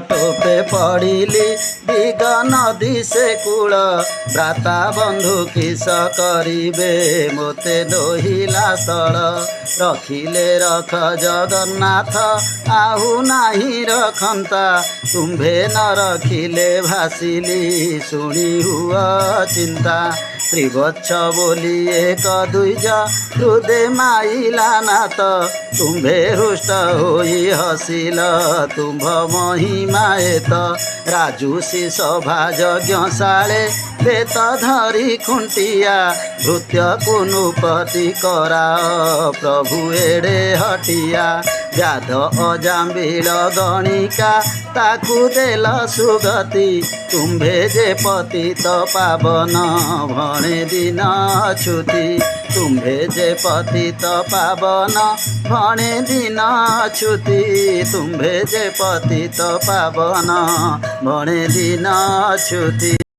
टोपे पड़िली दिग नदी से कूल भ्राता बंधु किस करिबे मोते दोहिला तल रखिले रख जगन्नाथ आहु नाही रखंता तुम्भे न रखिले भासिली शुणी हुआ चिंता त्रिवत्स बोली एक द्विज हृदय माइला नाथ तुम्भे हृष्ट होई हसिल तुम्भ महिमा एत राजुसी सभा यज्ञशाले बेत धरी खुंटिया भृत्य कुनुपति करा प्रभु एड़े हटिया व्याध अजाम्बिल गणिका ताकू देल सुगति तुम्भे जे पतित पावन भणे दिन अछुति तुम्भे जे पतित पावन भणे दिन अछुति तुम्भे जे पतित पावन भणे दिन अछुति।